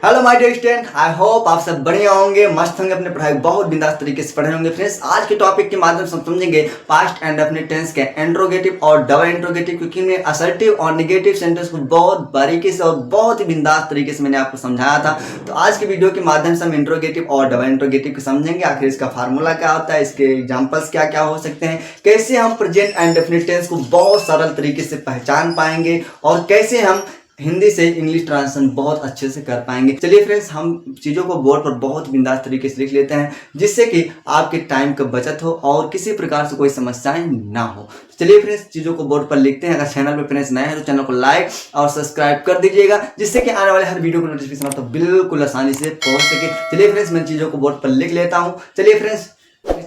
Hello my dear student, I hope आप सब बढ़िया होंगे, मस्त होंगे, अपने पढ़ाई बहुत बिंदास तरीके से पढ़ रहे होंगे। फ्रेंड्स, आज के टॉपिक के माध्यम से हम समझेंगे पास्ट एंड डेफिनिट टेंस के इंट्रोगेटिव और डबल इंट्रोगेटिव, क्योंकि मैं असर्टिव और नेगेटिव सेंटेंस को बहुत बारीकी से और बहुत ही बिंदास तरीके से मैंने आपको समझाया था। तो आज की वीडियो के माध्यम से हम इंट्रोगेटिव और डबल इंट्रोगेटिव को समझेंगे, आखिर इसका फार्मूला क्या होता है, इसके एग्जाम्पल्स क्या क्या हो सकते हैं, कैसे हम प्रेजेंट एंड डेफिनिट टेंस को बहुत सरल तरीके से पहचान पाएंगे और कैसे हम हिंदी से इंग्लिश ट्रांसलेशन बहुत अच्छे से कर पाएंगे। चलिए फ्रेंड्स, हम चीज़ों को बोर्ड पर बहुत बिंदास तरीके से लिख लेते हैं, जिससे कि आपके टाइम का बचत हो और किसी प्रकार से कोई समस्याएं ना हो। चलिए फ्रेंड्स, चीज़ों को बोर्ड पर लिखते हैं। अगर चैनल पे फ्रेंड्स नए हैं तो चैनल को लाइक और सब्सक्राइब कर दीजिएगा, जिससे कि आने वाले हर वीडियो को नोटिफिकेशन आप तो बिल्कुल आसानी से पहुंच सके। चलिए फ्रेंड्स, मैं चीज़ों को बोर्ड पर लिख लेता हूँ। चलिए फ्रेंड्स,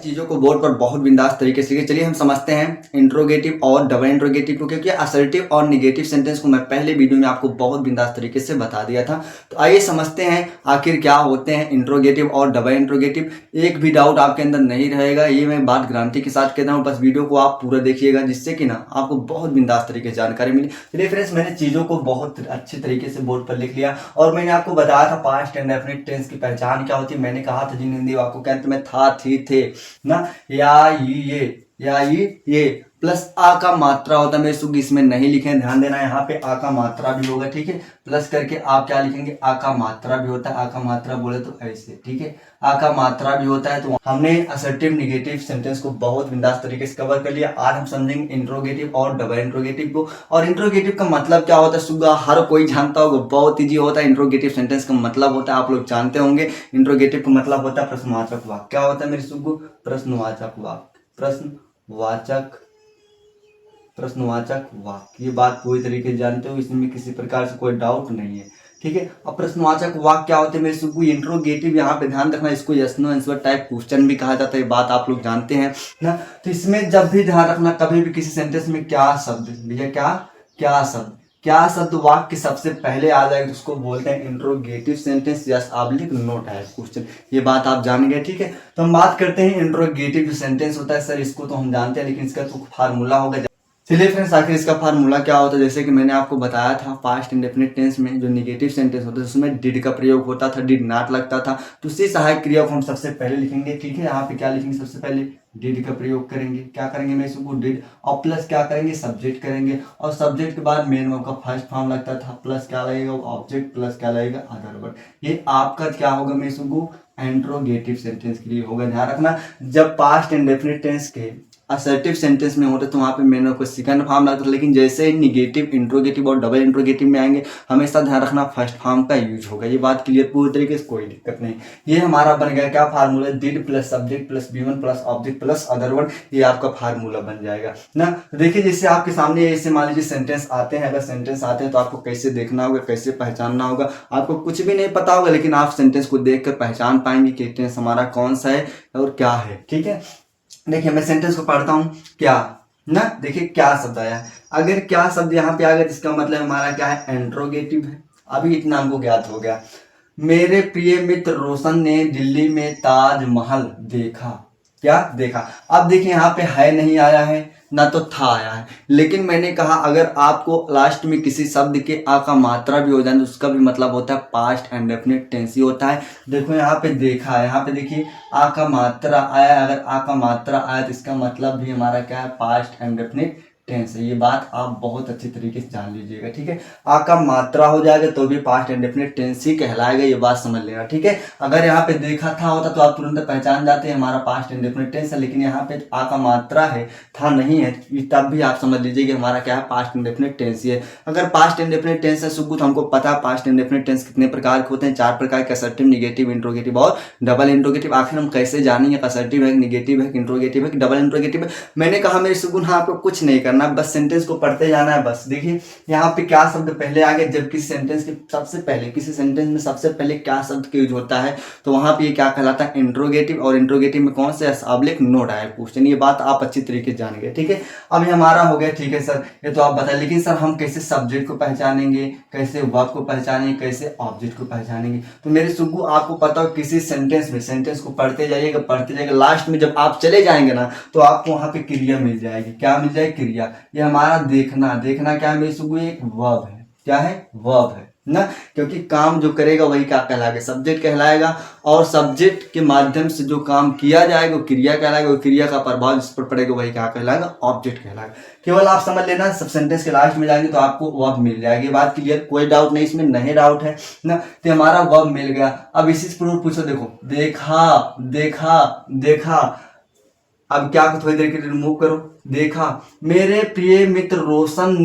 चीज़ों को बोर्ड पर बहुत बिंदास तरीके से चलिए हम समझते हैं इंट्रोगेटिव और डबल इंट्रोगेटिव को, क्योंकि असर्टिव और नेगेटिव सेंटेंस को मैं पहले वीडियो में आपको बहुत बिंदास तरीके से बता दिया था। तो आइए समझते हैं आखिर क्या होते हैं इंट्रोगेटिव और डबल इंट्रोगेटिव। एक भी डाउट आपके अंदर नहीं रहेगा, ये मैं बात गारंटी के साथ कहता हूँ। बस वीडियो को आप पूरा देखिएगा, जिससे कि ना आपको बहुत बिंदास तरीके से जानकारी मिली। चलिए फ्रेंड्स, मैंने चीज़ों को बहुत अच्छे तरीके से बोर्ड पर लिख लिया और मैंने आपको बताया था पास्ट एंड डेफिनिट टेंस की पहचान क्या होती है। मैंने कहा था जिन हिंदी वाक्यों के अंत में था, थी, थे ना, या ये प्लस आ का मात्रा होता है। मेरे सुग इसमें नहीं लिखे, ध्यान देना, यहाँ पे आ का मात्रा भी होगा, ठीक है। प्लस करके आप क्या लिखेंगे, आ का मात्रा भी होता है। आ का मात्रा बोले तो ऐसे, ठीक है, आ का मात्रा भी होता है। तो हमने असर्टिव नेगेटिव सेंटेंस को बहुत बिंदास तरीके से कवर कर लिया। आज हम समझेंगे इंट्रोगेटिव और डबल इंट्रोगेटिव को। और इंट्रोगेटिव का मतलब क्या होता है, सुगा हर कोई जानता होगा, बहुत ईजी होता है। इंट्रोगेटिव सेंटेंस का मतलब होता है, आप लोग जानते होंगे, इंट्रोगेटिव का मतलब होता है प्रश्नवाचक वाक्य। क्या होता है मेरे सुगु, प्रश्नवाचक वाक्य, प्रश्नवाचक वाक्य। ये बात पूरी तरीके से जानते हो, इसमें किसी प्रकार से कोई डाउट नहीं है, ठीक है। अब प्रश्नवाचक वाक्य क्या होते हैं मेरे सुगु, इंट्रोगेटिव, यहाँ पे ध्यान रखना, इसको yes no answer type question भी कहा जाता है, ये बात आप लोग जानते हैं ना। तो इसमें जब भी ध्यान रखना, कभी भी किसी सेंटेंस में क्या शब्द, भैया क्या शब्द वाक्य सबसे पहले आ जाएगा, उसको बोलते हैं interrogative sentence, yes oblique no type question. ये बात आप जान गए, ठीक है। तो हम बात करते हैं इंट्रोगेटिव जो सेंटेंस होता है। सर इसको तो हम जानते हैं, लेकिन इसका तो फार्मूला होगा। चलिए फ्रेंड्स, आखिर इसका फार्मूला क्या होता है, जैसे कि मैंने आपको बताया था पास्ट इंडेफिनिट टेंस में जो नेगेटिव सेंटेंस होता है उसमें डिड का प्रयोग होता था, डिड नॉट लगता था। तो उसी सहायक क्रिया को हम सबसे पहले लिखेंगे, ठीक है। यहाँ पे क्या लिखेंगे, सबसे पहले डिड का प्रयोग करेंगे। क्या करेंगे मैं इसको, डिड, और प्लस क्या करेंगे, सब्जेक्ट करेंगे, और सब्जेक्ट के बाद मेन वर्ब का फर्स्ट फॉर्म लगता था, प्लस क्या लगेगा, ऑब्जेक्ट, प्लस क्या लगेगा, अदर वर्ब। ये आपका क्या होगा मैं इसको इंट्रोगेटिव सेंटेंस के लिए होगा। ध्यान रखना, जब पास्ट इंडेफिनिट टेंस के असर्टिव सेंटेंस में होते तो वहाँ पे मेन वर्ब को सेकंड फॉर्म लगता है, लेकिन जैसे ही निगेटिव, इंट्रोगेटिव और डबल इंट्रोगेटिव में आएंगे हमेशा ध्यान रखना फर्स्ट फॉर्म का यूज होगा। ये बात क्लियर पूरी तरीके से, कोई दिक्कत नहीं। ये हमारा बन गया क्या formula, did plus subject plus B1 plus object plus other word, ये आपका फार्मूला बन जाएगा ना। देखिए, जैसे आपके सामने ऐसे मान लीजिए सेंटेंस आते हैं, अगर सेंटेंस आते हैं तो आपको कैसे देखना होगा, कैसे पहचानना होगा। आपको कुछ भी नहीं पता होगा, लेकिन आप सेंटेंस को देख कर पहचान पाएंगे कि टेंस हमारा कौन सा है और क्या है, ठीक है। देखिए मैं सेंटेंस को पढ़ता हूँ, क्या ना, देखिए क्या शब्द आया है। अगर क्या शब्द यहाँ पे आ गया, इसका मतलब हमारा क्या है, इंट्रोगेटिव है। अभी इतना हमको ज्ञात हो गया। मेरे प्रिय मित्र रोशन ने दिल्ली में ताजमहल देखा। क्या देखा, अब देखिए यहाँ पे है नहीं आया है, ना तो था आया है, लेकिन मैंने कहा अगर आपको लास्ट में किसी शब्द के आ का मात्रा भी हो जाए तो उसका भी मतलब होता है पास्ट एंड डेफिनिट टेंस ही होता है। देखो यहाँ पे देखा है, यहाँ पे देखिए आ का मात्रा आया, अगर आ का मात्रा आया तो इसका मतलब भी हमारा क्या है, पास्ट एंड डेफिनिट टेंस है। ये बात आप बहुत अच्छी तरीके से जान लीजिएगा, ठीक है। आ का मात्रा हो जाएगा तो भी पास्ट इंडेफिनिट टेंस ही कहलाएगा, ये बात समझ लेना, ठीक है। अगर यहाँ पे देखा था होता तो आप तुरंत पहचान जाते हैं हमारा पास्ट इंडेफिनिट टेंस है, लेकिन यहाँ पे आ का मात्रा है, था नहीं है, तब भी आप समझ लीजिए कि हमारा क्या है, पास्ट इंडेफिनिट टेंस ही है। अगर पास्ट इंडेफिनिट टेंस है सुबह, तो हमको पता है पास्ट इंडेफिनिट टेंस कितने प्रकार के होते हैं, 4 प्रकार के, असर्टिव, नेगेटिव, इंट्रोगेटिव और डबल इंट्रोगेटिव। आखिर हम कैसे जानेंगे असर्टिव है, नेगेटिव है, इंट्रोगेटिव है, डबल इंट्रोगेटिव है। मैंने कहा मेरे सुगुन, हाँ आपको कुछ नहीं करना, बस सेंटेंस को पढ़ते जाना है। बस देखिए यहाँ पे क्या शब्द पहले आ गया, जब किसी सेंटेंस के सबसे पहले, किसी सेंटेंस में सबसे पहले क्या शब्द का यूज होता है तो वहां पे ये क्या कहलाता है, इंट्रोगेटिव। और इंट्रोगेटिव में कौन से, ऑब्लिक नो डायरेक्ट क्वेश्चन। ये बात आप अच्छी तरीके से जान गए, ठीक है। अब ये हमारा हो गया, ठीक है सर, ये तो आप बताए, लेकिन सर हम कैसे सब्जेक्ट को पहचानेंगे, कैसे वर्ब को पहचानेंगे, कैसे ऑब्जेक्ट को पहचानेंगे। तो मेरे सुगु आपको पता हो, किसी सेंटेंस में सेंटेंस को पढ़ते जाइएगा, लास्ट में जब आप चले जाएंगे ना तो आपको वहां पे क्रिया मिल जाएगी। क्या मिल जाएगी, क्रिया। ये हमारा देखना क्या है मेरे सुगु, एक वर्ब है। क्या है, वर्ब है ना, क्योंकि काम जो करेगा वही क्या कहलाएगा, सब्जेक्ट कहलाएगा। और सब्जेक्ट के माध्यम से जो काम किया जाएगा वो क्रिया कहलाएगा, और क्रिया का प्रभाव जिस पर पड़ेगा वही क्या कहलाएगा, ऑब्जेक्ट कहलाएगा। केवल आप समझ लेना, सब सेंटेंस के लास्ट में जाएंगे तो आपको वर्ब मिल जाएगी। बात क्लियर, कोई डाउट नहीं इसमें, नहीं डाउट है ना। तो हमारा वर्ब मिल गया। अब इसी से पूछो, देखो देखा देखा देखा, अब क्या थोड़ी देर के लिए रिमूव करो, देखा मेरे प्रिय मित्र रोशन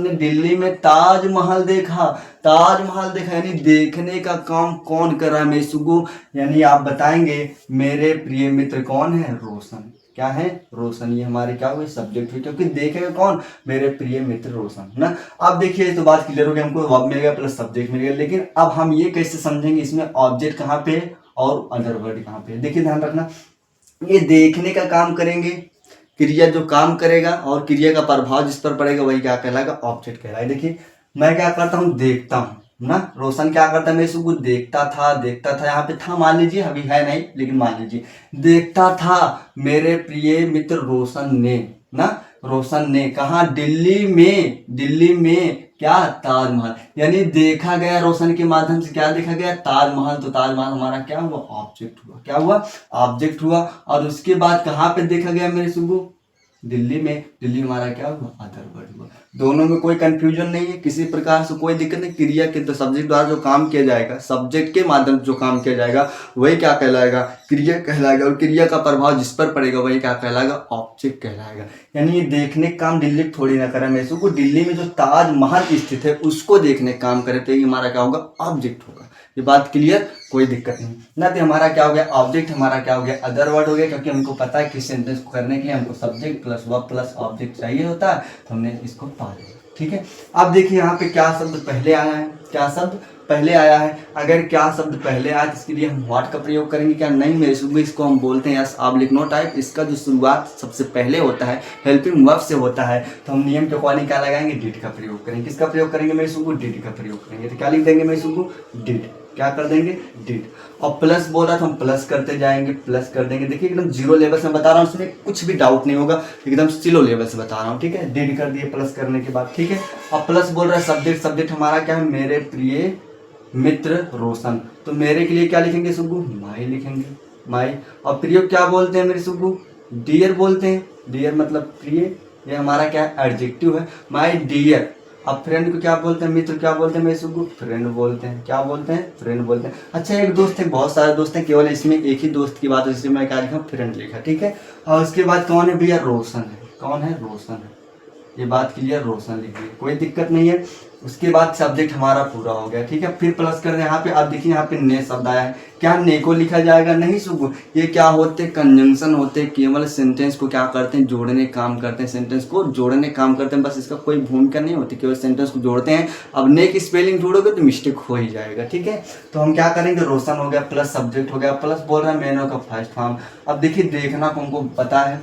ने दिल्ली में ताजमहल देखा। ताजमहल देखा यानी देखने का काम कौन कर रहा है मेरे सुगु, यानी आप बताएंगे मेरे प्रिय मित्र कौन है, रोशन। क्या है, रोशन। ये हमारे क्या हुए, सब्जेक्ट हुए, क्योंकि देखेगा कौन, मेरे प्रिय मित्र रोशन ना। अब देखिए तो बात क्लियर हो गई, हमको वर्ब मिल गया प्लस सब्जेक्ट मिल गया। लेकिन अब हम ये कैसे समझेंगे इसमें ऑब्जेक्ट कहाँ पे और अदर वर्ड कहाँ पे। देखिए ध्यान रखना, ये देखने का काम करेंगे, क्रिया जो काम करेगा और क्रिया का प्रभाव जिस पर पड़ेगा वही क्या कहलाएगा, ऑब्जेक्ट कहलाएगा। देखिए मैं क्या करता हूँ, देखता हूँ ना, रोशन क्या करता है, मैं इसको देखता था, यहाँ पे था मान लीजिए, अभी है नहीं लेकिन मान लीजिए, देखता था मेरे प्रिय मित्र रोशन ने ना, रोशन ने कहा, दिल्ली में क्या, ताजमहल। यानी देखा गया रोशन के माध्यम से, क्या देखा गया, ताजमहल। तो ताजमहल हमारा क्या हुआ, ऑब्जेक्ट हुआ। क्या हुआ, ऑब्जेक्ट हुआ। और उसके बाद कहाँ पे देखा गया मेरे सुगु, दिल्ली में। दिल्ली हमारा क्या हुआ, अदर वर्ड हुआ। दोनों में कोई कंफ्यूजन नहीं है, किसी प्रकार से कोई दिक्कत नहीं। क्रिया के तो सब्जेक्ट द्वारा जो काम किया जाएगा, सब्जेक्ट के माध्यम से जो काम किया जाएगा वही क्या कहलाएगा, क्रिया कहलाएगा। और क्रिया का प्रभाव जिस पर पड़ेगा वही क्या कहलाएगा, ऑब्जेक्ट कहलाएगा। यानी ये देखने का काम दिल्ली थोड़ी ना करे मैं इसको, दिल्ली में जो ताजमहल स्थित है उसको देखने का काम करे, तो ये हमारा क्या होगा, ऑब्जेक्ट होगा। ये बात क्लियर, कोई दिक्कत नहीं ना। तो हमारा क्या हो गया, ऑब्जेक्ट हमारा क्या हो गया, अदर वर्ड हो गया, क्योंकि हमको पता है किस सेंटेंस को करने के लिए हमको subject plus verb plus object चाहिए होता है, तो हमने इसको पा लिया। ठीक है, अब देखिए यहाँ पे क्या शब्द पहले आया है, क्या शब्द पहले आया है। अगर क्या शब्द पहले आया तो इसके लिए हम व्हाट का प्रयोग करेंगे, क्या नहीं मेरे सुबह इसको हम बोलते हैं, यस आप लिख नो टाइप। इसका जो शुरुआत सबसे पहले होता है हेल्पिंग वर्ब से होता है, तो हम नियम के अकॉर्डिंग क्या लगाएंगे, डिड का प्रयोग करेंगे। किसका प्रयोग करेंगे मेरे सुबह, डिड का प्रयोग करेंगे। तो क्या लिख देंगे मेरे सुबह, डिड। क्या कर देंगे, डिड। और प्लस बोल रहा था हम प्लस करते जाएंगे, प्लस कर देंगे। देखिए एकदम जीरो लेवल से बता रहा हूँ, उसमें कुछ भी डाउट नहीं होगा, एकदम स्लो लेवल से बता रहा हूँ। ठीक है, डिड कर दिए प्लस करने के बाद। ठीक है, और प्लस बोल रहा है सब्जेक्ट, सब्जेक्ट हमारा क्या है, मेरे प्रिय मित्र रोशन। तो मेरे के लिए क्या लिखेंगे सुगु, माई लिखेंगे, माई। और प्रिय क्या बोलते हैं मेरे सुगु, डियर बोलते हैं। डियर मतलब प्रिय, ये हमारा क्या है, एडजेक्टिव है, माई डियर। अब फ्रेंड को क्या बोलते हैं, मित्र क्या बोलते हैं मेरे सुगु, फ्रेंड बोलते हैं। क्या बोलते हैं, फ्रेंड बोलते हैं। अच्छा एक दोस्त है, बहुत सारे दोस्त हैं, केवल इसमें एक ही दोस्त की बात है, इसलिए मैं क्या लिखा, फ्रेंड लिखा। ठीक है, और उसके बाद कौन है भैया, रोशन है। कौन है, रोशन है। ये बात क्लियर, रोशन लिखिए, कोई दिक्कत नहीं है। उसके बाद सब्जेक्ट हमारा पूरा हो गया। ठीक है, फिर प्लस कर दें यहाँ पे। अब देखिए यहाँ पे ने शब्द आया है, क्या ने को लिखा जाएगा, नहीं सुगु। ये क्या होते हैं, कंजंक्शन होते हैं, केवल सेंटेंस को क्या करते हैं, जोड़ने काम करते हैं, सेंटेंस को जोड़ने काम करते हैं, बस इसका कोई भूमिका नहीं होती, केवल सेंटेंस को जोड़ते हैं। अब ने की स्पेलिंग जोड़ोगे तो मिस्टेक हो ही जाएगा। ठीक है, तो हम क्या करेंगे, रोशन हो गया प्लस सब्जेक्ट हो गया, प्लस बोल रहा है मैनो का फर्स्ट फॉर्म। अब देखिए देखना को हमको पता है,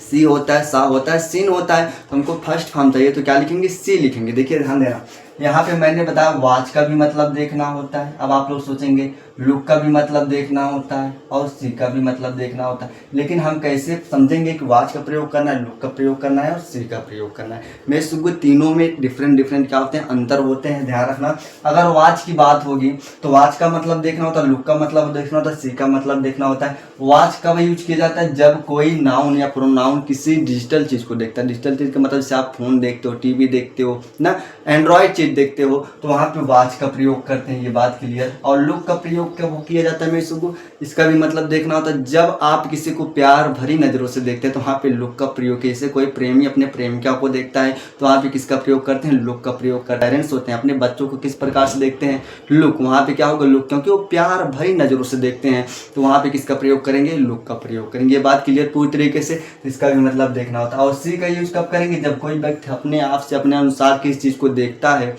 सी होता है, सा होता है, सीन होता है, तो हमको फर्स्ट फॉर्म चाहिए, तो क्या लिखेंगे, सी लिखेंगे। देखिए ध्यान देना, यहाँ पे मैंने बताया वॉच का भी मतलब देखना होता है। अब आप लोग सोचेंगे लुक का भी मतलब देखना होता है और सी का भी मतलब देखना होता है, लेकिन हम कैसे समझेंगे कि वॉच का प्रयोग करना है, लुक का प्रयोग करना है और सी का प्रयोग करना है। मैं सुबह तीनों में डिफरेंट क्या होते हैं, अंतर होते हैं, ध्यान रखना। अगर वॉच की बात होगी तो वॉच का मतलब देखना होता है, लुक का मतलब देखना होता है, सी का मतलब देखना होता है। वॉच कब यूज किया जाता है, जब कोई नाउन या प्रोनाउन किसी डिजिटल चीज को देखता है। डिजिटल चीज का मतलब जैसे आप फोन देखते हो, टीवी देखते हो ना, एंड्रॉइड चीज देखते हो, तो वहां पे वॉच का प्रयोग करते हैं, ये बात क्लियर। और लुक का प्रयोग कब किया जाता है मेरे सुबह, इसका भी मतलब देखना होता है, जब आप किसी को प्यार भरी नजरों से देखते हैं तो वहां पे लुक का प्रयोग। जैसे कोई प्रेमी अपने प्रेमिका को देखता है तो वहां पे किसका प्रयोग करते हैं, लुक का प्रयोग करते हैं। पेरेंट्स होते हैं अपने बच्चों को किस प्रकार से देखते हैं, लुक, वहां पे क्या होगा, लुक, क्योंकि वो प्यार भरी नजरों से देखते हैं, तो वहां पे किसका प्रयोग करेंगे, लुक का प्रयोग करेंगे। ये बात क्लियर पूरी तरीके से, इसका भी मतलब देखना होता है। और सी का यूज कब करेंगे, जब कोई व्यक्ति अपने आप से अपने अनुसार किस चीज को देखता है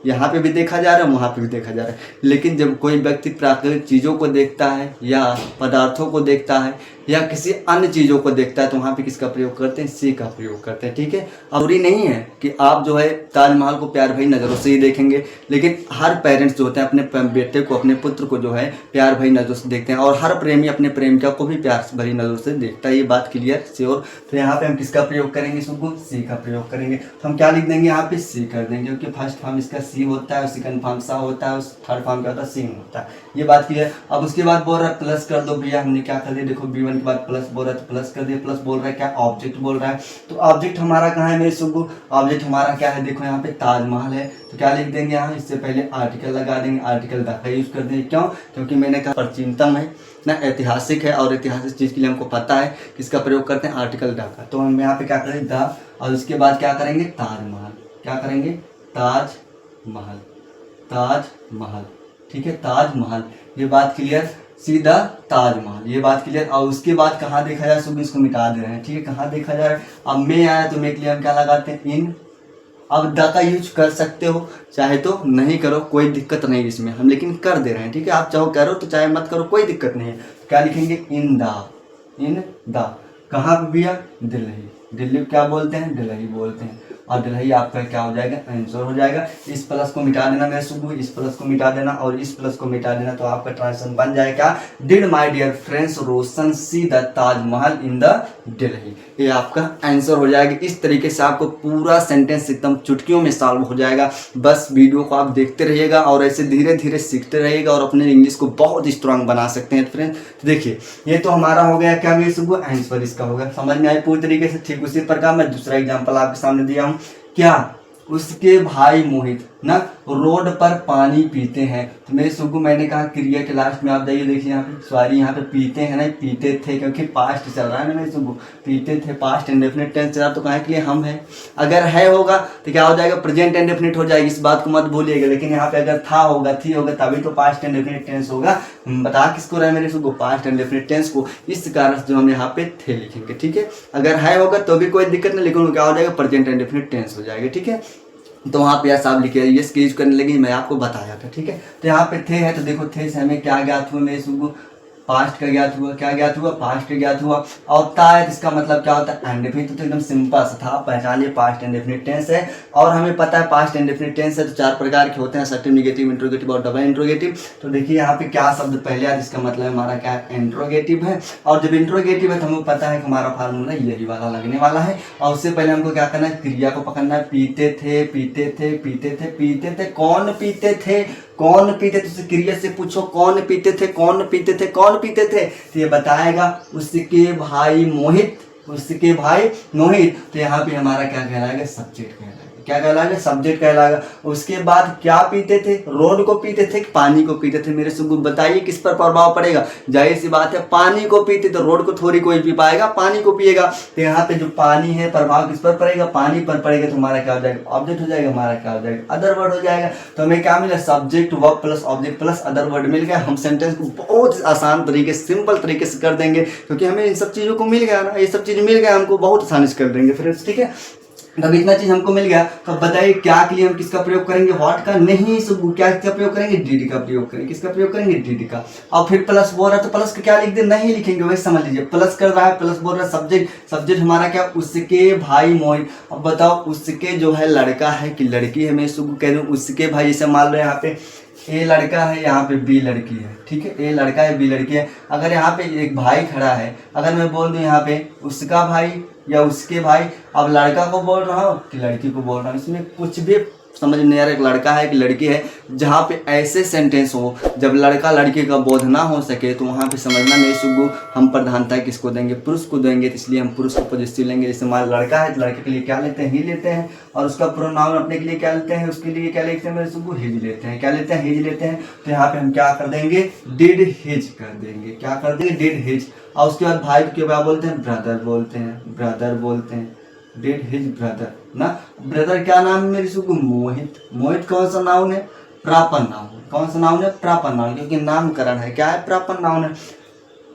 यहाँ पे भी देखा जा रहा है, वहाँ पे भी देखा जा रहा है। लेकिन जब कोई व्यक्ति प्राकृतिक चीज़ों को देखता है या पदार्थों को देखता है या किसी अन्य चीज़ों को देखता है तो वहाँ पे किसका प्रयोग करते हैं, सी का प्रयोग करते हैं। ठीक है, जरूरी नहीं है कि आप जो है ताजमहल को प्यार भरी नज़रों से ही देखेंगे, लेकिन हर पेरेंट्स जो होते हैं अपने बेटे को, अपने पुत्र को जो है प्यार भरी नज़रों से देखते हैं, और हर प्रेमी अपने प्रेमिका को भी प्यार भरी नज़रों से देखता है। ये बात क्लियर, श्योर। तो यहाँ पे हम किसका प्रयोग करेंगे, सुबह सी का प्रयोग करेंगे। तो हम क्या लिख देंगे, यहाँ पे सी कर देंगे, क्योंकि फर्स्ट फॉर्म इसका सी होता है, सेकंड फॉर्म सा होता है, थर्ड फॉर्म क्या होता है, सी होता है। ये बात क्लियर। अब उसके बाद बोल रहा है प्लस कर दो भैया, हमने क्या कर दिया, देखो B1 के बाद प्लस बोल रहा है तो प्लस कर दिया। प्लस बोल रहा है क्या, ऑब्जेक्ट बोल रहा है। तो ऑब्जेक्ट हमारा कहाँ है मेरे सुबह, ऑब्जेक्ट हमारा क्या है, देखो यहाँ पे ताजमहल है। तो क्या लिख देंगे यहाँ, इससे पहले आर्टिकल लगा देंगे, आर्टिकल द का यूज कर देंगे। क्यों, क्योंकि मैंने कहा प्राचीनतम है ना, ऐतिहासिक है, और ऐतिहासिक चीज़ के लिए हमको पता है किसका प्रयोग करते हैं, आर्टिकल द का। तो हम यहाँ पे क्या करेंगे, द, और उसके बाद क्या करेंगे, ताजमहल। क्या करेंगे, ताजमहल, ताजमहल। ठीक है, ताजमहल। ये बात क्लियर, सीधा ताजमहल, ये बात क्लियर। और उसके बाद कहाँ देखा जाए, सुबह इसको मिटा दे रहे हैं। ठीक है, कहाँ देखा जा रहा है, अब मैं आया तो मैं के लिए हम क्या लगाते हैं, इन। अब द का यूज कर सकते हो, चाहे तो नहीं करो, कोई दिक्कत नहीं इसमें, हम लेकिन कर दे रहे हैं। ठीक है, आप चाहो करो तो चाहे मत करो, कोई दिक्कत नहीं है। क्या लिखेंगे, इन द, इन द। कहाँ पे भैया, दिल्ली। दिल्ली को क्या बोलते हैं, दिल्ली बोलते हैं। और दिल्ली आपका क्या हो जाएगा, आंसर हो जाएगा। इस प्लस को मिटा देना मेरे सुबह, इस प्लस को मिटा देना और इस प्लस को मिटा देना, तो आपका ट्रांसलेशन बन जाएगा, did my dear friends Roshan see the Taj Mahal in the Delhi. ये आपका आंसर हो जाएगा। इस तरीके से आपको पूरा सेंटेंस एकदम चुटकियों में सॉल्व हो जाएगा। बस वीडियो को आप देखते रहिएगा और ऐसे धीरे धीरे सीखते रहिएगा और अपने इंग्लिश को बहुत स्ट्रांग बना सकते हैं फ्रेंड्स। तो देखिए, ये तो हमारा हो गया क्या मेरे सुबह, आंसर इसका होगा। समझ में आई पूरी तरीके से। ठीक उसी प्रकार मैं दूसरा एग्जाम्पल आपके सामने दिया हूँ। क्या, उसके भाई मोहित ना रोड पर पानी पीते हैं। तो मेरे सुगु मैंने कहा क्रिया के लास्ट में आप जाइए देखिए, यहाँ पे सॉरी, यहाँ पे पीते हैं ना, पीते थे, क्योंकि पास्ट चल रहा है ना मेरे सुगु, पीते थे, पास्ट इंडेफिनिट टेंस चल रहा, तो कहाँ के लिए हम है। अगर है होगा तो क्या हो जाएगा, प्रेजेंट इंडेफिनिट हो जाएगी, इस बात को मत भूलिएगा। लेकिन यहाँ पे अगर था होगा, थी होगा, तभी तो पास्ट इंडेफिनिट टेंस होगा। बता किसको रहे मेरे सुगु, पास्ट इंडेफिनिट टेंस को। इस कारण से जो हम यहाँ पे थे लिखेंगे। ठीक है, अगर है होगा तो भी कोई दिक्कत नहीं, लेकिन क्या हो जाएगा, प्रेजेंट इंडेफिनिट टेंस हो जाएगा। ठीक है, तो वहाँ पे यस आप लिखिए, यस यूज करने लगी, मैं आपको बताया था। ठीक है, तो यहाँ पे थे है, तो देखो थे से हमें क्या ज्ञात हुआ मेरे सुबह, पास्ट का ज्ञात हुआ। क्या ज्ञात हुआ, पास्ट का ज्ञात हुआ। और ता है तो इसका मतलब क्या होता है, इंडेफिनिट। तो एकदम सिंपल सा था, पहचानिए पास्ट इंडेफिनिट टेंस है। और हमें पता है पास्ट इंडेफिनिट टेंस है तो चार प्रकार के होते हैं, असर्टिव, नेगेटिव, इंट्रोगेटिव और डबल इंट्रोगेटिव। तो देखिए यहाँ पे क्या शब्द पहले आया, इसका मतलब हमारा क्या है, इंट्रोगेटिव है। और जब इंट्रोगेटिव है तो हमें पता है कि हमारा फार्मूला यही वाला लगने वाला है। और उससे पहले हमको क्या करना है, क्रिया को पकड़ना है। पीते थे, पीते थे, पीते थे, पीते थे, कौन पीते थे, कौन पीते थे, क्रिया से पूछो कौन पीते थे, कौन पीते थे, कौन पीते थे, तो ये बताएगा उसके भाई मोहित, उसके भाई मोहित। तो यहाँ पे हमारा क्या कहलाएगा, सब्जेक्ट कहलाएगा। क्या कहलाएगा, सब्जेक्ट कहलाएगा। उसके बाद क्या पीते थे, रोड को पीते थे, पानी को पीते थे। मेरे सुगु बताइए किस पर प्रभाव पड़ेगा, जाहिर सी बात है पानी को पीते तो रोड को थोड़ी कोई पी पाएगा, पानी को पिएगा। तो यहाँ पे जो पानी है प्रभाव किस पर पड़ेगा, पानी पर पड़ेगा। तो हमारा क्या हो जाएगा, ऑब्जेक्ट हो जाएगा, हमारा क्या हो जाएगा, अदर वर्ड हो जाएगा। तो हमें क्या मिला, subject verb plus object plus other word मिल गया। हम सेंटेंस को बहुत आसान तरीके से, सिंपल तरीके से कर देंगे, क्योंकि हमें इन सब चीज़ों को मिल गया ना, ये सब चीज़ मिल गया हमको, बहुत आसानी से कर देंगे फ्रेंड्स। ठीक है, अब इतना चीज हमको मिल गया, तो बताइए क्या के लिए हम किसका प्रयोग करेंगे, व्हाट का नहीं, सब क्या किसका प्रयोग करेंगे, डीड का प्रयोग करेंगे। किसका प्रयोग करेंगे, डीड का। और फिर प्लस बोल रहा है तो प्लस का क्या लिख दे, नहीं लिखेंगे, वही समझ लीजिए। प्लस कर रहा है, प्लस बोल रहा है, सब्जेक्ट, सब्जेक्ट हमारा क्या, उसके भाई मोहित। अब बताओ उसके जो है लड़का है कि लड़की है, मैं इसको कह दूं उसके भाई, जैसे मान लो यहाँ पे ए लड़का है, यहाँ पे बी लड़की है। ठीक है, ए लड़का है, बी लड़की है। अगर यहाँ पे एक भाई खड़ा है, अगर मैं बोल दूं यहाँ पे उसका भाई या उसके भाई, अब लड़का को बोल रहा हूँ कि लड़की को बोल रहा हूँ, इसमें कुछ भी समझ में नहीं आ रहा, एक लड़का है कि लड़की है। जहाँ पे ऐसे सेंटेंस हो जब लड़का लड़की का बोध ना हो सके, तो वहाँ पे समझना मेरे सुगु हम प्रधानता किसको देंगे, पुरुष को देंगे। तो इसलिए हम पुरुष को पॉजिटिव लेंगे। जैसे मान लड़का है तो लड़के के लिए क्या लेते हैं, ही लेते हैं। और उसका प्रोनाउन अपने के लिए क्या लेते हैं, उसके लिए क्या लेते हैं मेरे सुगु, हिज लेते हैं। क्या लेते हैं, हिज लेते हैं। तो यहाँ पे हम क्या कर देंगे, डिड हिज कर देंगे। क्या कर देंगे, डिड हिज। और उसके बाद भाई को क्या बोलते हैं, ब्रदर बोलते हैं, ब्रदर बोलते हैं, डिड हिज ब्रदर ना। ब्रदर क्या नाम है मेरी सुगु, मोहित। मोहित कौन सा नाउन है, प्रॉपर नाउन। कौन सा नाउन है, प्रॉपर नाउन, क्योंकि नामकरण है। क्या है, प्रॉपर नाउन है।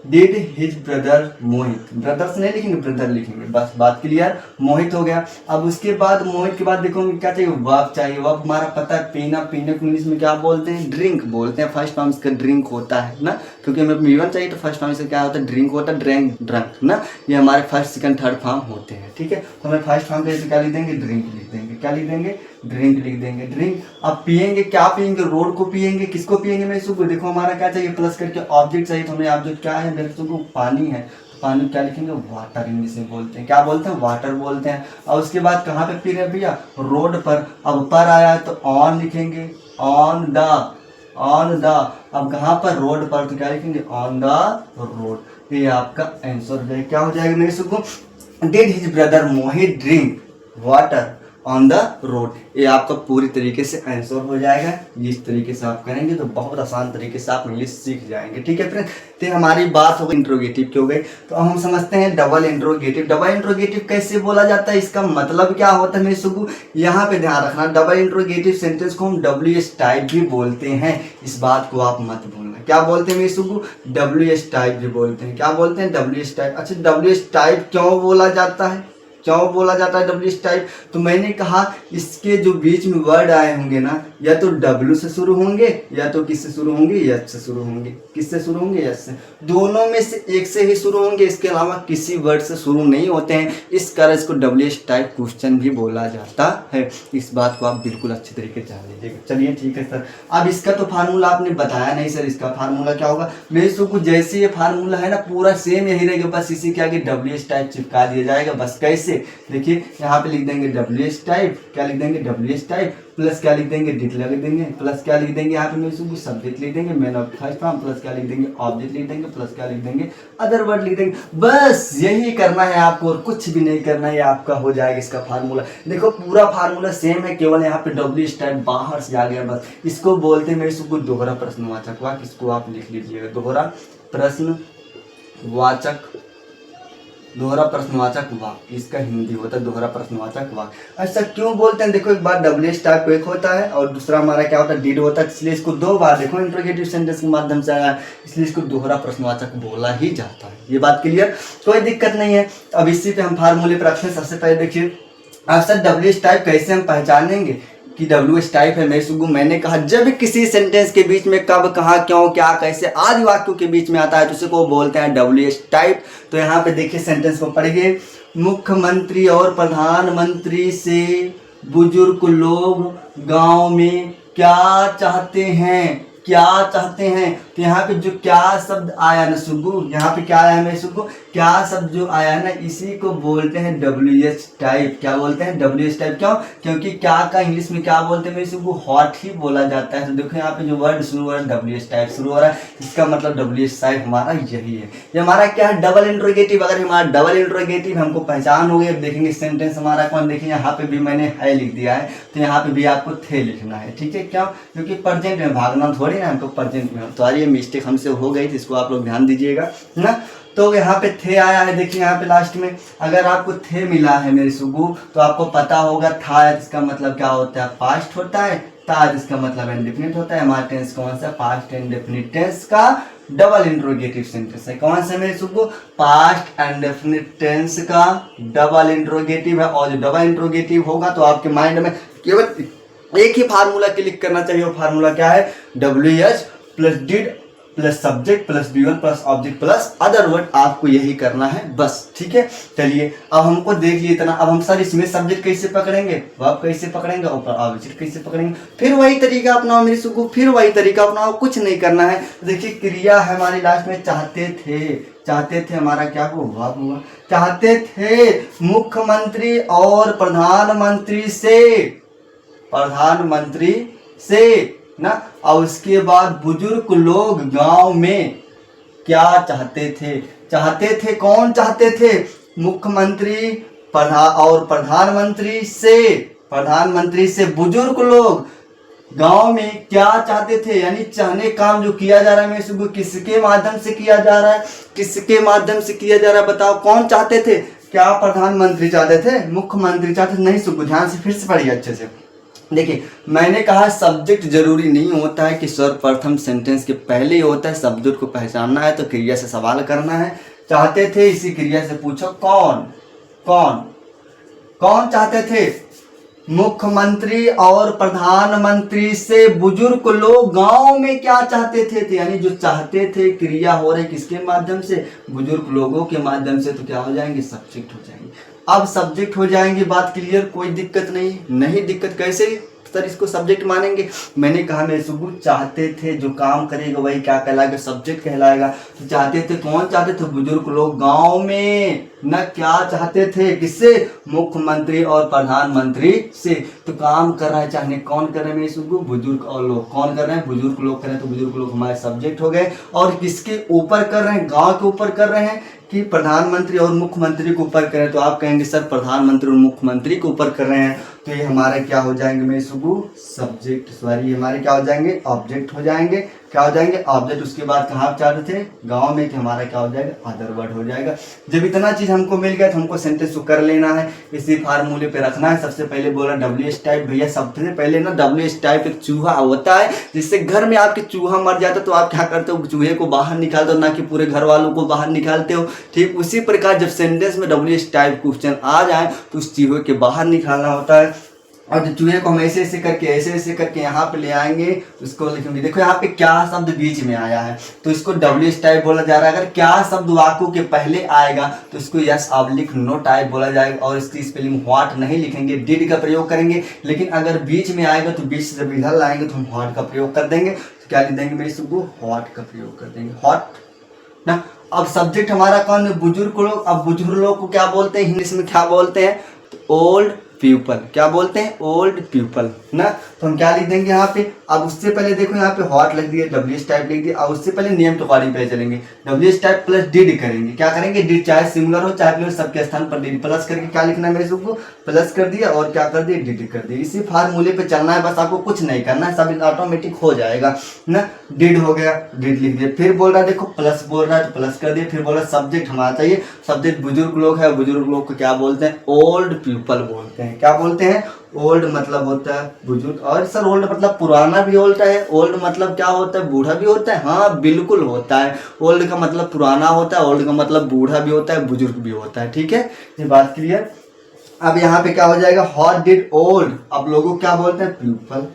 Did his brother Mohit, brothers नहीं लिखेंगे, ब्रदर लिखेंगे, बस बात क्लियर। मोहित हो गया। अब उसके बाद मोहित के बाद देखो क्या चाहिए, वर्ब चाहिए। वर्ब हमारा पता है पीना, पीने को इंग्लिश में क्या बोलते हैं, ड्रिंक बोलते हैं। फर्स्ट फॉर्म इसका ड्रिंक होता है ना, क्योंकि हमें मीवन चाहिए तो फर्स्ट फॉर्म इसका क्या होता है, ड्रिंक होता है, ड्रैंक, ड्रंक ना, ये हमारे फर्स्ट सेकंड थर्ड फॉर्म होते हैं। ठीक है, तो हमें फर्स्ट फॉर्म पे क्या लिख देंगे, ड्रिंक लिख देंगे। क्या लिख देंगे, ड्रिंक लिख देंगे, ड्रिंक। अब पियेंगे, क्या पियेंगे, रोड को पियेंगे, किसको पियेंगे मेरे सुबह, देखो हमारा क्या चाहिए, प्लस करके ऑब्जेक्ट चाहिए। तो हमें ऑब्जेक्ट क्या है मेरे सुबह, पानी है, तो पानी क्या लिखेंगे, वाटर इंग्लिश में बोलते हैं, क्या बोलते हैं, वाटर बोलते हैं। और उसके बाद कहाँ पे पी रहे हैं भैया, रोड पर। अब पर आया है तो ऑन लिखेंगे, ऑन द, ऑन द। अब कहाँ पर, रोड पर, तो क्या लिखेंगे, ऑन द रोड। ये आपका आंसर हो जाएगा। क्या हो जाएगा मेरे सुबह, did his brother Mohit drink water on the road. ये आपका पूरी तरीके से आंसर हो जाएगा। इस तरीके से आप करेंगे तो बहुत आसान तरीके से आप इंग्लिश सीख जाएंगे। ठीक है फ्रेंड, तो हमारी बात हो गई इंट्रोगेटिव की हो गई। तो अब हम समझते हैं डबल इंट्रोगेटिव। डबल इंट्रोगेटिव कैसे बोला जाता है, इसका मतलब क्या होता है मेरे सुगु, यहाँ पे ध्यान रखना। डबल इंट्रोगेटिव सेंटेंस को हम WH टाइप भी बोलते हैं, इस बात को आप मत भूलना। क्या बोलते हैं मेरे सुगु, WH टाइप भी बोलते हैं। क्या बोलते हैं, WH टाइप। अच्छा, WH टाइप क्यों बोला जाता है, क्यों बोला जाता है WH टाइप, तो मैंने कहा इसके जो बीच में वर्ड आए होंगे ना, या तो W से शुरू होंगे या तो किससे शुरू होंगे, H से शुरू होंगे। किससे शुरू होंगे, H से। दोनों में से एक से ही शुरू होंगे, इसके अलावा किसी वर्ड से शुरू नहीं होते हैं। इस कारण इसको WH टाइप क्वेश्चन भी बोला जाता है। इस बात को आप बिल्कुल अच्छे तरीके से जान लीजिएगा। चलिए ठीक है सर, अब इसका तो फार्मूला आपने बताया नहीं सर, इसका फार्मूला क्या होगा। मेरे को जैसे ये फार्मूला है ना पूरा सेम यही रहेगा, बस इसी के आगे WH टाइप चिपका दिया जाएगा। बस कैसे, देखिए यहाँ पे लिख देंगे WH टाइप, क्या लिख देंगे, WH टाइप प्लस क्या लिख देंगे, डिड लिख देंगे, प्लस क्या लिख देंगे, यहाँ पे मेरे को सब्जेक्ट लिख देंगे, man of first form, plus क्या लिख देंगे, ऑब्जेक्ट लिख देंगे, प्लस क्या लिख देंगे, अदर वर्ड लिख देंगे। बस यही करना है आपको और कुछ भी नहीं करना है, आपका हो जाएगा इसका फार्मूला। देखो पूरा फार्मूला सेम है, केवल यहाँ पे WH टाइप बाहर से आ गया बस। इसको बोलते हैं मेरे को दोहरा प्रश्नवाचक वाक्य। इसको आप लिख लीजिएगा, दोहरा प्रश्नवाचक, दोहरा प्रश्नवाचक वाक्य इसका हिंदी होता है दोहरा प्रश्नवाचक वाक्य। ऐसा क्यों बोलते हैं, देखो एक बार WH टाइप एक होता है और दूसरा हमारा क्या होता है, डिड होता है, इसलिए इसको दो बार देखो इंट्रोगेटिव सेंटेंस के माध्यम से आया, इसलिए इसको दोहरा प्रश्नवाचक बोला ही जाता है। ये बात क्लियर, कोई दिक्कत नहीं है। अब इसी पे हम फार्मूले पर रखते हैं। सबसे पहले देखिए अब सर WH टाइप कैसे हम पहचानेंगे कि WH टाइप है। मेरे सुगु मैंने कहा जब किसी सेंटेंस के बीच में कब, कहाँ, क्यों, क्या, कैसे आदि वाक्यों के बीच में आता है तो उसे को बोलते हैं WH टाइप। तो यहाँ पे देखिए सेंटेंस को पढ़िए, मुख्यमंत्री और प्रधानमंत्री से बुजुर्ग लोग गांव में क्या चाहते हैं, क्या चाहते हैं। तो यहाँ पे जो क्या शब्द आया ना सुगु, यहाँ पे क्या आया है मेरे सुगु, क्या शब्द जो आया है ना इसी को बोलते हैं WH टाइप। क्या बोलते हैं, WH टाइप। क्यों, क्योंकि क्या का इंग्लिश में क्या बोलते हैं मेरे सुगु, हॉट ही बोला जाता है। तो देखो यहाँ पे जो वर्ड शुरू हो रहा है WH टाइप शुरू हो रहा है, इसका मतलब WH टाइप हमारा यही है। ये हमारा क्या है, डबल इंट्रोगेटिव। अगर हमारा डबल इंट्रोगेटिव हमको पहचान हो गई, देखेंगे सेंटेंस हमारा कौन, देखिए यहाँ पे भी मैंने है लिख दिया है, तो यहाँ पे भी आपको थे लिखना है। ठीक है, क्यों, क्योंकि प्रेजेंट में भागना थोड़ी ना, हमको प्रेजेंट में। तो ये मिस्टेक हमसे हो गई थी, इसको आप लोग ध्यान दीजिएगा ना। तो यहाँ पे थे आया है, देखिए यहाँ पे लास्ट में अगर आपको थे मिला है मेरे सुगु तो आपको पता होगा था इसका मतलब क्या होता है, पास्ट होता है। था इसका मतलब इंडेफिनिट होता है। हमारा टेंस कौन सा, पास्ट इंडेफिनिट टेंस का डबल इंट्रोगेटिव सेंटेंस है। कौन सा मेरे सुगु, पास्ट इंडेफिनिट टेंस का डबल इंट्रोगेटिव है। और जो डबल इंट्रोगेटिव होगा तो आपके माइंड में केवल एक ही फार्मूला क्लिक करना चाहिए। वो फार्मूला क्या है, WH plus did plus subject plus V1 plus object plus other word, आपको यही करना है बस। ठीक है, चलिए अब हमको देख लिए इतना। अब हम सर इसमें सब्जेक्ट कैसे पकड़ेंगे, वर्ब कैसे पकड़ेंगे, ऊपर ऑब्जेक्ट कैसे पकड़ेंगे, फिर वही तरीका अपनाओ मेरे सुगु, फिर वही तरीका अपनाओ, कुछ नहीं करना है। देखिए क्रिया है हमारी लास्ट में, चाहते थे, चाहते थे हमारा क्या हुआ, हुआ चाहते थे मुख्यमंत्री और प्रधानमंत्री से, प्रधानमंत्री से ना। और उसके बाद बुजुर्ग लोग गांव में क्या चाहते थे, चाहते थे, कौन चाहते थे, मुख्यमंत्री और प्रधानमंत्री से, प्रधानमंत्री से बुजुर्ग लोग गांव में क्या चाहते थे। यानी चाहने काम जो किया जा रहा है मेरे सुबह किसके माध्यम से किया जा रहा है, किसके माध्यम से किया जा रहा है, बताओ कौन चाहते थे, क्या प्रधानमंत्री चाहते थे, मुख्यमंत्री चाहते थे, नहीं सुबह ध्यान से फिर से पढ़िए अच्छे से। देखिए, मैंने कहा सब्जेक्ट जरूरी नहीं होता है कि सर्वप्रथम सेंटेंस के पहले ही होता है। सब्जेक्ट को पहचानना है तो क्रिया से सवाल करना है। चाहते थे, इसी क्रिया से पूछो कौन कौन कौन चाहते थे। मुख्यमंत्री और प्रधानमंत्री से बुजुर्ग लोग गांव में क्या चाहते थे, यानी जो चाहते थे क्रिया हो रही किसके माध्यम से, बुजुर्ग लोगों के माध्यम से, तो क्या हो जाएंगे, सब्जेक्ट हो जाएंगे। अब सब्जेक्ट हो जाएंगे, बात क्लियर, कोई दिक्कत नहीं दिक्कत कैसे सर इसको सब्जेक्ट मानेंगे। मैंने कहा मेरे सुबह चाहते थे, जो काम करेगा वही क्या कहलाएगा, सब्जेक्ट कहलाएगा। तो चाहते थे, कौन चाहते थे, बुजुर्ग लोग गांव में न क्या चाहते थे, किससे, मुख्यमंत्री और प्रधानमंत्री से। तो काम कर रहा है, चाहने कौन कर रहे हैं मेरे सुबह, बुजुर्ग और लोग। कौन कर रहे हैं, बुजुर्ग लोग कर रहे हैं, तो बुजुर्ग लोग हमारे सब्जेक्ट हो गए। और किसके ऊपर कर रहे हैं, गांव के ऊपर कर रहे हैं कि प्रधानमंत्री और मुख्यमंत्री के ऊपर करें, तो आप कहेंगे सर प्रधानमंत्री और मुख्यमंत्री के ऊपर कर रहे हैं, तो ये हमारे क्या हो जाएंगे मेरे सुबह, सब्जेक्ट, सॉरी हमारे क्या हो जाएंगे, ऑब्जेक्ट हो जाएंगे। क्या हो जाएंगे, ऑब्जेक्ट। उसके बाद कहाँ चाहते थे, गांव में, कि हमारा क्या हो जाएगा, अदर वर्ड हो जाएगा। जब इतना चीज हमको मिल गया तो हमको सेंटेंस को कर लेना है, इसी फार्मूले पे रखना है। सबसे पहले बोला WH टाइप, भैया सबसे पहले ना WH टाइप एक चूहा होता है, जिससे घर में आपके चूहा मर जाता है तो आप क्या करते हो, चूहे को बाहर निकालते हो, ना कि पूरे घर वालों को बाहर निकालते हो। ठीक उसी प्रकार जब सेंटेंस में WH टाइप क्वेश्चन आ जाए तो उस चूहे के बाहर निकालना होता है। और जो चूहे को हम ऐसे ऐसे करके यहाँ पे ले आएंगे, उसको लिखेंगे। देखो यहाँ पे क्या शब्द बीच में आया है, तो इसको WH टाइप बोला जा रहा है। अगर क्या शब्द वाक्य के पहले आएगा तो इसको यस ऑब्लिक नो टाइप बोला जाएगा, और इसकी स्पेलिंग व्हाट नहीं लिखेंगे, डिड का प्रयोग करेंगे। लेकिन अगर बीच में आएगा तो बीच से जब इधर लाएंगे तो हम व्हाट का प्रयोग कर देंगे। तो क्या लिख देंगे मेरे सुबह, व्हाट का प्रयोग कर देंगे, व्हाट ना। अब सब्जेक्ट हमारा कौन है, बुजुर्ग लोग। अब बुजुर्ग लोग को क्या बोलते हैं, इंग्लिश में क्या बोलते हैं, ओल्ड पीपल। क्या बोलते हैं, ओल्ड पीपल ना। तो हम क्या लिख देंगे यहाँ पे। अब उससे पहले देखो यहाँ पे हॉट लिख दिया, WH टाइप लिख दिया, और उससे पहले नेम टू बॉडी पे चलेंगे, WH टाइप प्लस डिड करेंगे। क्या करेंगे, डिड चाहे सिंगुलर हो चाहे प्लस, सबके स्थान पर डिड प्लस करके क्या लिखना है मेरे सबको, प्लस कर दिया, और क्या कर दिया, डिड कर दिया। इसी फार्मूले पे चलना है, बस आपको कुछ नहीं करना है, सब ऑटोमेटिक हो जाएगा ना। डिड हो गया, डिड लिख दिया। फिर बोल रहा है, देखो प्लस बोल रहा है तो प्लस कर दिया। फिर बोल रहा है सब्जेक्ट हमारा चाहिए, सब्जेक्ट बुजुर्ग लोग है, बुजुर्ग लोग को क्या बोलते हैं, ओल्ड पीपल बोलते हैं। क्या बोलते हैं, ओल्ड मतलब होता है बुजुर्ग। और सर ओल्ड मतलब पुराना भी होता है, ओल्ड मतलब क्या होता है, बूढ़ा भी होता है। हाँ बिल्कुल होता है, ओल्ड का मतलब पुराना होता है, ओल्ड का मतलब बूढ़ा भी होता है, बुजुर्ग भी होता है। ठीक है, ये बात क्लियर। अब यहाँ पे क्या हो जाएगा, व्हाट डिड ओल्ड, अब लोगों क्या बोलते हैं, पीपल,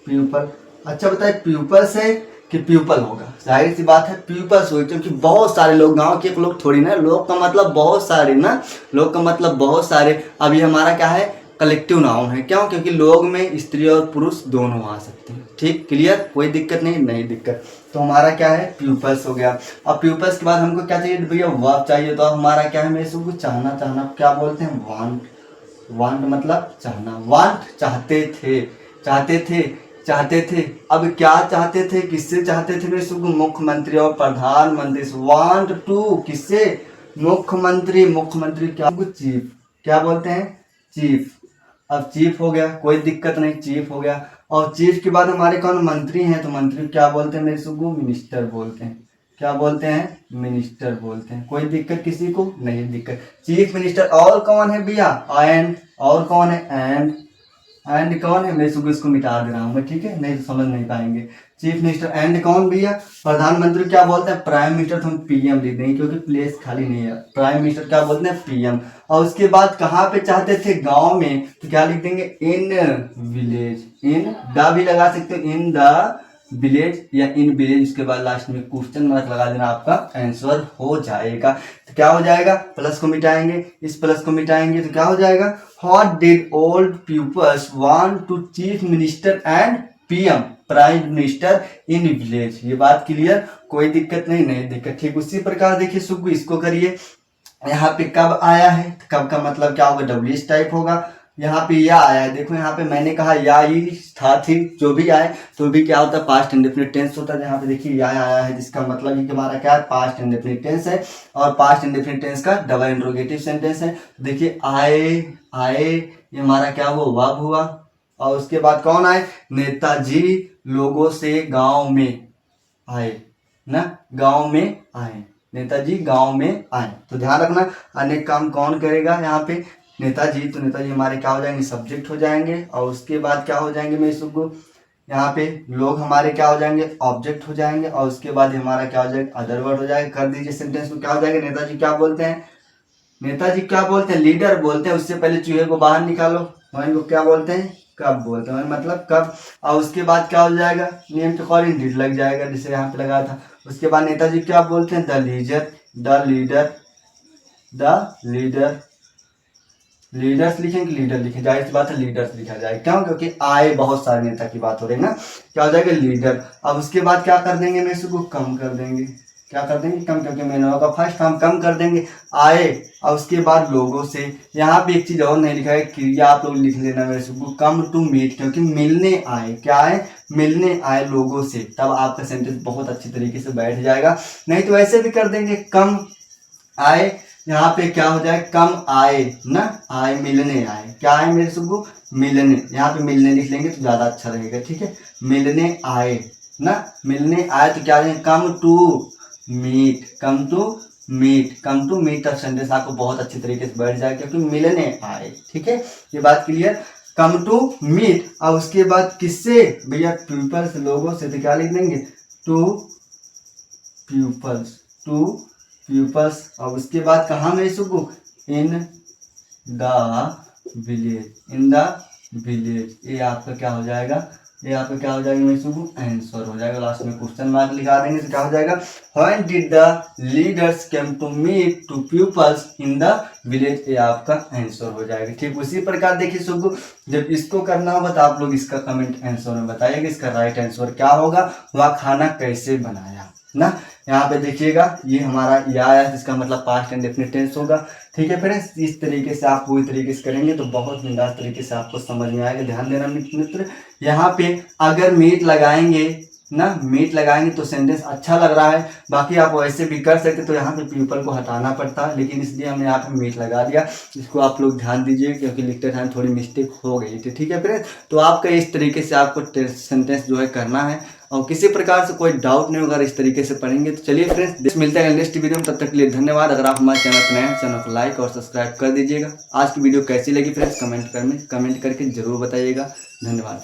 प्यूपल। अच्छा बताए प्यूपल से कि प्यूपल होगा, जाहिर सी बात है प्यूपल्स होगी, क्योंकि बहुत सारे लोग, गांव के लोग थोड़ी ना, लोग का मतलब बहुत सारे ना, लोग का मतलब बहुत सारे। अभी हमारा क्या है, कलेक्टिव नाउन है। क्यों, क्योंकि लोग में स्त्री और पुरुष दोनों आ सकते हैं। ठीक क्लियर, कोई दिक्कत नहीं दिक्कत। तो हमारा क्या है, प्यूपल्स हो गया। अब प्यूपल्स के बाद हमको क्या चाहिए भैया, वर्ब चाहिए। तो अब हमारा क्या है मेरे सबको, चाहना, चाहना क्या बोलते हैं, वांट, वांट मतलब चाहना, वांट चाहते थे, चाहते थे, चाहते थे। अब क्या चाहते थे, किससे चाहते थे मेरे सुबह, मुख्यमंत्री और प्रधानमंत्री से। वांट टू किससे, मुख्यमंत्री, मुख्यमंत्री क्या, चीफ, क्या बोलते हैं, चीफ। अब चीफ हो गया, कोई दिक्कत नहीं, चीफ हो गया। और चीफ के बाद हमारे कौन, मंत्री हैं, तो मंत्री क्या बोलते हैं मेरे सुबह, मिनिस्टर बोलते हैं। क्या बोलते हैं, मिनिस्टर बोलते हैं। कोई दिक्कत किसी को नहीं दिक्कत, चीफ मिनिस्टर। और कौन है भैया, एंड, और कौन है, एंड कौन है, मैं सुबह इसको मिटा दे रहा हूँ मैं, ठीक है, नहीं तो समझ नहीं पाएंगे। चीफ मिनिस्टर, एंड कौन भैया, प्रधानमंत्री क्या बोलते हैं, प्राइम मिनिस्टर। तो हम PM लिख देंगे क्योंकि प्लेस खाली नहीं है। प्राइम मिनिस्टर क्या बोलते हैं, PM। और उसके बाद कहाँ पे चाहते थे, गांव में, तो क्या लिख देंगे, इन विलेज, इन द भी लगा सकते हो, इन द विलेज या इन विलेज। उसके बाद लास्ट में क्वेश्चन मार्क लगा देना, आपका आंसर हो जाएगा। तो क्या हो जाएगा, प्लस को मिटाएंगे, इस प्लस को मिटाएंगे तो क्या हो जाएगा, what did old peoples want to chief minister and PM prime minister in village. ये बात क्लियर, कोई दिक्कत नहीं दिक्कत। ठीक उसी प्रकार देखिए सुगु, इसको करिए। यहाँ पे कब आया है, कब का मतलब क्या होगा, WH टाइप होगा। यहाँ पे या आया है, देखो यहाँ पे मैंने कहा या ही था, थी, जो भी आए तो भी क्या होता है, पास्ट इंडेफिनिट टेंस होता है। यहाँ पे देखिए या आया है, जिसका मतलब ये कि हमारा क्या है, पास्ट इंडेफिनिट टेंस है। और पास्ट इंडेफिनिट टेंस का डबल इंट्रोगेटिव सेंटेंस है। देखिए आए, आए ये हमारा क्या हुआ, वर्ब हुआ। और उसके बाद कौन आए, नेताजी लोगों से गांव में आए ना, गांव में आए, नेताजी गांव में आए। तो ध्यान रखना, अनेक काम कौन करेगा, यहाँ पे नेताजी, तो नेताजी हमारे क्या हो जाएंगे, सब्जेक्ट हो जाएंगे। और उसके बाद क्या हो जाएंगे मेरे सुगु, यहाँ पे लोग हमारे क्या हो जाएंगे, ऑब्जेक्ट हो जाएंगे। और उसके बाद हमारा क्या हो जाएगा, अदर वर्ड हो जाएगा। कर दीजिए सेंटेंस को, क्या हो जाएगा, नेताजी क्या बोलते हैं, नेताजी क्या बोलते हैं, लीडर बोलते हैं। उससे पहले चूहे को बाहर निकालो, वहीं को क्या बोलते हैं, कब बोलते हैं, मतलब कब। और उसके बाद क्या हो जाएगा, नेम टू कॉल डिड लग जाएगा, जिसे यहाँ पे लगा था। उसके बाद नेताजी क्या बोलते हैं, the leader, the leader, the leader. Leaders लिखेंगे, लीडर लिखे, जाहिर सी बात है लीडर्स लिखा जाए, क्यों, क्योंकि आए बहुत सारे नेता की बात हो रही है ना। क्या हो जाएगा, लीडर। अब उसके बाद क्या कर देंगे, मैं इसको कम कर देंगे, क्या कर देंगे, कम, क्योंकि मैंने होगा फर्स्ट, हम कम कर देंगे आए। और उसके बाद लोगों से, यहाँ पे एक चीज और नहीं लिखा है, क्रिया आप लोग लिख लेना मेरे को, कम टू मीट, क्योंकि मिलने आए, क्या है, मिलने आए लोगों से, तब आपका सेंटेंस बहुत अच्छी तरीके से बैठ जाएगा। नहीं तो ऐसे भी कर देंगे, कम आए, यहाँ पे क्या हो जाए, कम आए ना, आए मिलने आए, क्या आए मेरे सुबह, मिलने, यहाँ पे मिलने लिख लेंगे तो ज्यादा अच्छा रहेगा, ठीक है। मिलने आए ना, मिलने आए तो क्या लेंगे, come to meet, come to meet, come to meet. अब सेंटेंस आपको बहुत अच्छी तरीके से बैठ जाए, क्योंकि मिलने आए, ठीक है, ये बात क्लियर। Come to meet. और उसके बाद किससे भैया, पीपल्स, लोगों से, तो क्या लिख देंगे, टू पीपल्स, टू पीपल्स। और उसके बाद कहाँ में सुबह, इन the village, in the village. ये आपका क्या हो जाएगा, ये आपका क्या हो जाएगा मेरे सुबह, आंसर हो जाएगा। लास्ट में क्वेश्चन मार्क लिखा देंगे तो क्या हो जाएगा, when did the leaders came to meet to peoples in the village, ये आपका आंसर हो जाएगा। ठीक उसी प्रकार देखिए सुबह, जब इसको करना होगा तो आप लोग इसका कमेंट आंसर में बताइएगा, इसका राइट आंसर क्या होगा, वह खाना कैसे बनाया ना। यहाँ पे देखिएगा, ये हमारा या आया, जिसका मतलब पास्ट इंडेफिनिट टेंस होगा, ठीक है फ्रेंड्स। इस तरीके से आप पूरी तरीके से करेंगे तो बहुत बिंदास तरीके से आपको समझ में आएगा। ध्यान देना मित्र, यहाँ पे अगर मीट लगाएंगे ना, मीट लगाएंगे तो सेंटेंस अच्छा लग रहा है, बाकी आप वैसे भी कर सकते, तो यहाँ पे पीपल को हटाना पड़ता है, लेकिन इसलिए हमने यहाँ पे मीट लगा दिया। इसको आप लोग ध्यान दीजिए, क्योंकि लिखते टाइम थोड़ी मिस्टेक हो गई थी, ठीक है फ्रेंड्स। तो आपका इस तरीके से आपको सेंटेंस जो है करना है, और किसी प्रकार से कोई डाउट नहीं होगा, इस तरीके से पढ़ेंगे तो चलिए फ्रेंड्स, मिलते हैं नेक्स्ट वीडियो में, तब तक के लिए धन्यवाद। अगर आप हमारे चैनल पर नए हैं, चैनल को लाइक और सब्सक्राइब कर दीजिएगा। आज की वीडियो कैसी लगी फ्रेंड्स, कमेंट करके जरूर बताइएगा। धन्यवाद।